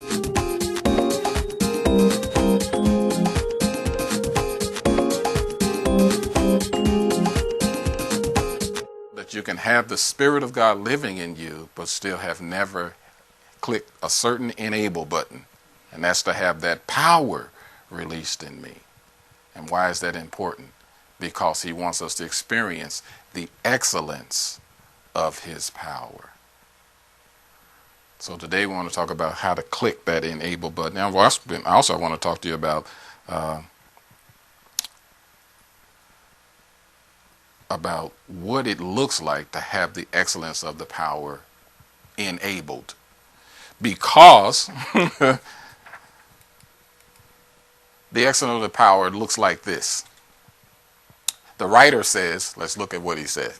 That you can have the Spirit of God living in you, but still have never clicked a certain enable button. And that's to have that power released in me. And why is that important? Because he wants us to experience the excellence of his power. So today we want to talk about how to click that enable button. Now, I also want to talk to you about what it looks like to have the excellence of the power enabled. Because the excellence of the power looks like this. The writer says, let's look at what he said.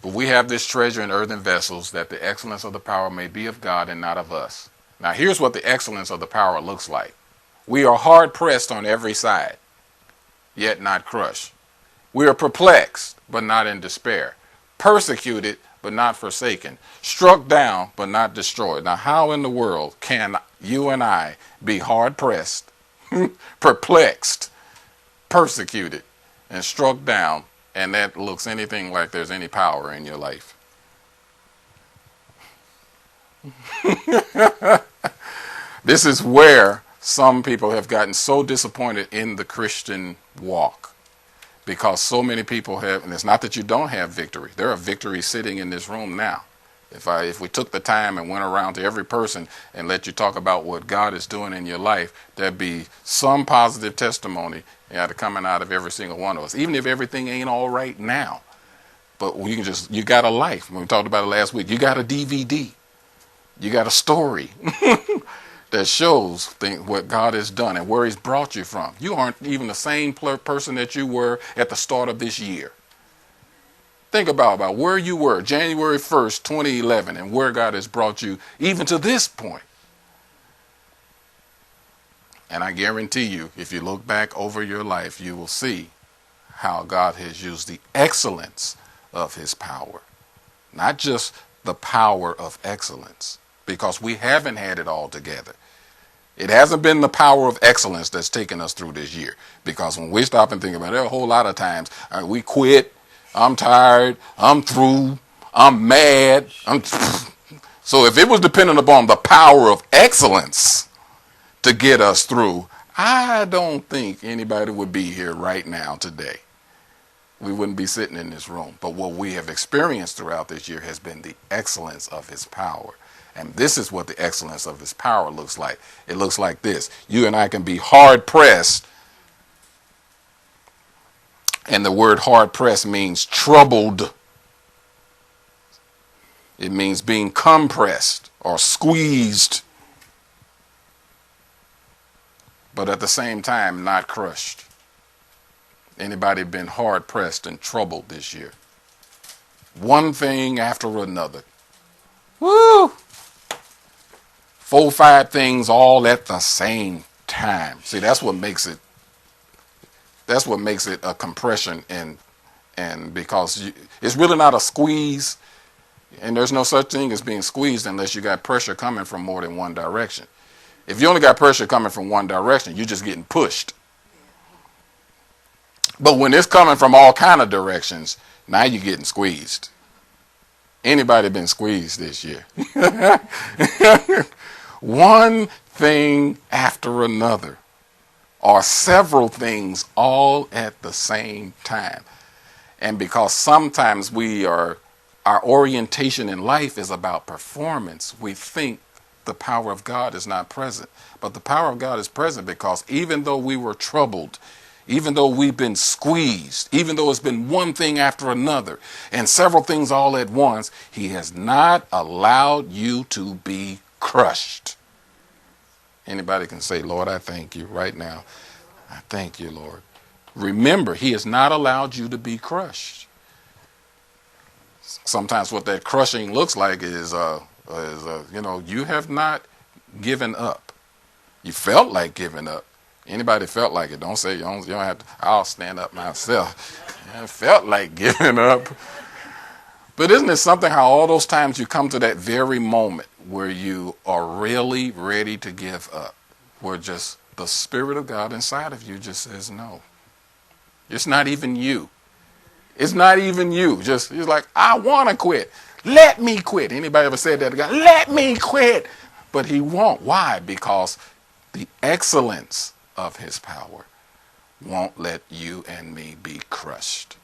But we have this treasure in earthen vessels, that the excellence of the power may be of God and not of us. Now here's what the excellence of the power looks like. We are hard pressed on every side, yet not crushed. We are perplexed, but not in despair. Persecuted, but not forsaken. Struck down, but not destroyed. Now how in the world can you and I be hard pressed, perplexed, persecuted, and struck down, and that looks anything like there's any power in your life? This is where some people have gotten so disappointed in the Christian walk, because so many people have, and it's not that you don't have victory. There are victories sitting in this room now. If we took the time and went around to every person and let you talk about what God is doing in your life, there'd be some positive testimony coming out of every single one of us, even if everything ain't all right now. But you got a life. When we talked about it last week, you got a DVD. You got a story that shows what God has done and where he's brought you from. You aren't even the same person that you were at the start of this year. Think about where you were January 1st, 2011, and where God has brought you even to this point. And I guarantee you, if you look back over your life, you will see how God has used the excellence of his power. Not just the power of excellence, because we haven't had it all together. It hasn't been the power of excellence that's taken us through this year. Because when we stop and think about it, there are a whole lot of times we quit. I'm tired. I'm through. I'm mad. So if it was dependent upon the power of excellence to get us through, I don't think anybody would be here right now today. We wouldn't be sitting in this room. But what we have experienced throughout this year has been the excellence of his power. And this is what the excellence of his power looks like. It looks like this. You and I can be hard pressed. And the word hard pressed means troubled. It means being compressed or squeezed. But at the same time, not crushed. Anybody been hard pressed and troubled this year? One thing after another. Woo! 4, 5 things all at the same time. See, that's what makes it a compression, and because it's really not a squeeze, and there's no such thing as being squeezed unless you got pressure coming from more than one direction. If you only got pressure coming from one direction, you're just getting pushed. But when it's coming from all kind of directions, now you're getting squeezed. Anybody been squeezed this year? One thing after another, or several things all at the same time. And because sometimes our orientation in life is about performance, we think the power of God is not present. But the power of God is present, because even though we were troubled, even though we've been squeezed, even though it's been one thing after another and several things all at once, he has not allowed you to be crushed. Anybody can say, Lord, I thank you right now. I thank you, Lord. Remember, he has not allowed you to be crushed. Sometimes what that crushing looks like is you have not given up. You felt like giving up. Anybody felt like it? Don't say you don't have to. I'll stand up myself. I felt like giving up. But isn't it something how all those times you come to that very moment where you are really ready to give up, where just the Spirit of God inside of you just says no. It's not even you. It's not even you. Just he's like, I want to quit. Let me quit. Anybody ever said that to God? Let me quit. But he won't. Why? Because the excellence of his power won't let you and me be crushed.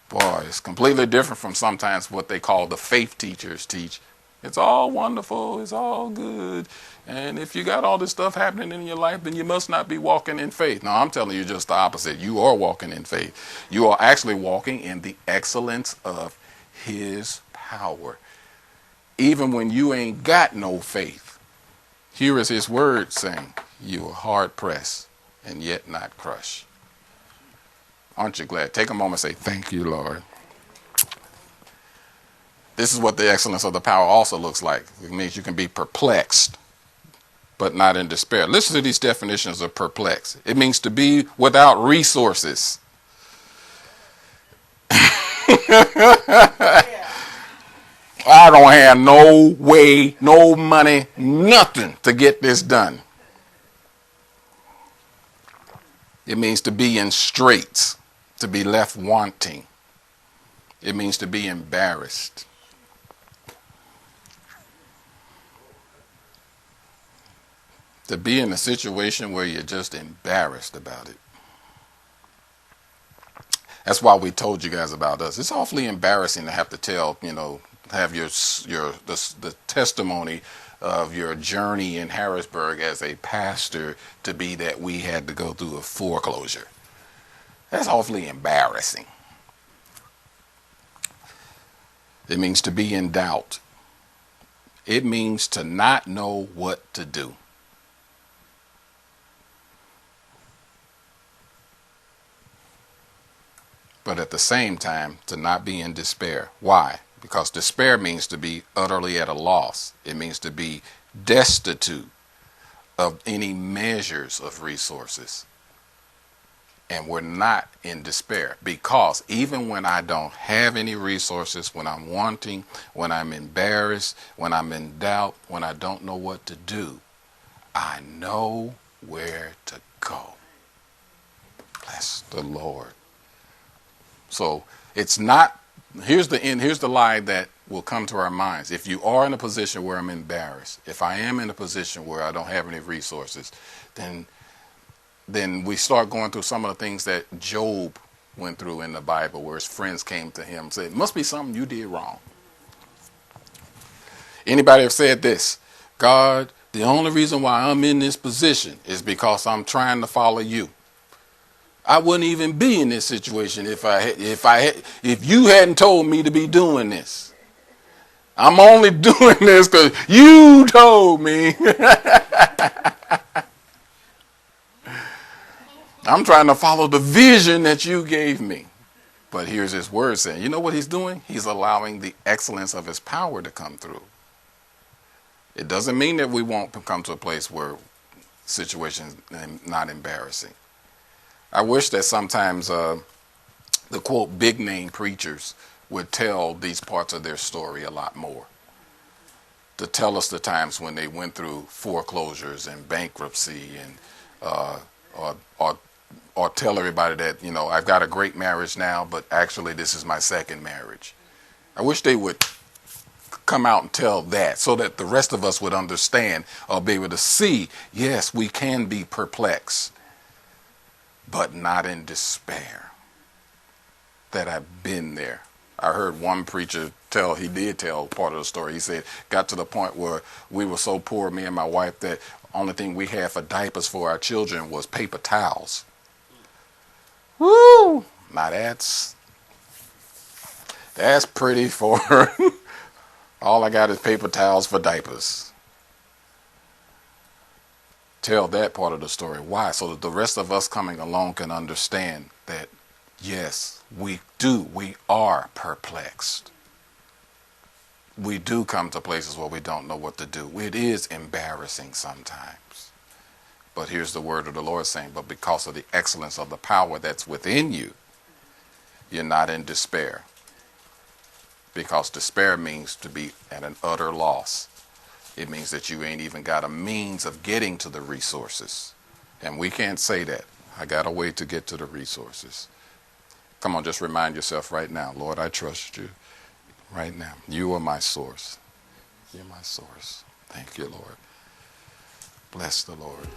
Boy, it's completely different from sometimes what they call the faith teachers teach. It's all wonderful. It's all good. And if you got all this stuff happening in your life, then you must not be walking in faith. No, I'm telling you just the opposite. You are walking in faith. You are actually walking in the excellence of his power. Even when you ain't got no faith, here is his word saying, you are hard pressed and yet not crushed. Aren't you glad? Take a moment and say, thank you, Lord. This is what the excellence of the power also looks like. It means you can be perplexed, but not in despair. Listen to these definitions of perplexed. It means to be without resources. I don't have no way, no money, nothing to get this done. It means to be in straits, to be left wanting. It means to be embarrassed. To be in a situation where you're just embarrassed about it. That's why we told you guys about us. It's awfully embarrassing to have to tell, have the testimony of your journey in Harrisburg as a pastor to be that we had to go through a foreclosure. That's awfully embarrassing. It means to be in doubt. It means to not know what to do. But at the same time, to not be in despair. Why? Because despair means to be utterly at a loss. It means to be destitute of any measures of resources. And we're not in despair, because even when I don't have any resources, when I'm wanting, when I'm embarrassed, when I'm in doubt, when I don't know what to do, I know where to go. Bless the Lord. So it's not, here's the lie that will come to our minds. If you are in a position where I'm embarrassed, if I am in a position where I don't have any resources, then we start going through some of the things that Job went through in the Bible, where his friends came to him and said, it must be something you did wrong. Anybody have said this? God, the only reason why I'm in this position is because I'm trying to follow you. I wouldn't even be in this situation if you hadn't told me to be doing this. I'm only doing this because you told me. I'm trying to follow the vision that you gave me. But here's his word saying, you know what he's doing? He's allowing the excellence of his power to come through. It doesn't mean that we won't come to a place where situations are not embarrassing. I wish that sometimes the quote big name preachers would tell these parts of their story a lot more. To tell us the times when they went through foreclosures and bankruptcy, and or tell everybody that, I've got a great marriage now, but actually this is my second marriage. I wish they would come out and tell that, so that the rest of us would understand or be able to see, yes, we can be perplexed, but not in despair. That I've been there. I heard one preacher he did tell part of the story. He said, got to the point where we were so poor, me and my wife, that only thing we had for diapers for our children was paper towels. Woo! Now that's pretty for all I got is paper towels for diapers. Tell that part of the story. Why? So that the rest of us coming along can understand that, yes, we are perplexed. We do come to places where we don't know what to do. It is embarrassing sometimes. But here's the word of the Lord saying, but because of the excellence of the power that's within you, you're not in despair. because despair means to be at an utter loss. It means that you ain't even got a means of getting to the resources. And we can't say that. I got a way to get to the resources. Come on, just remind yourself right now, Lord, I trust you right now. You are my source. You're my source. Thank you, Lord. Bless the Lord.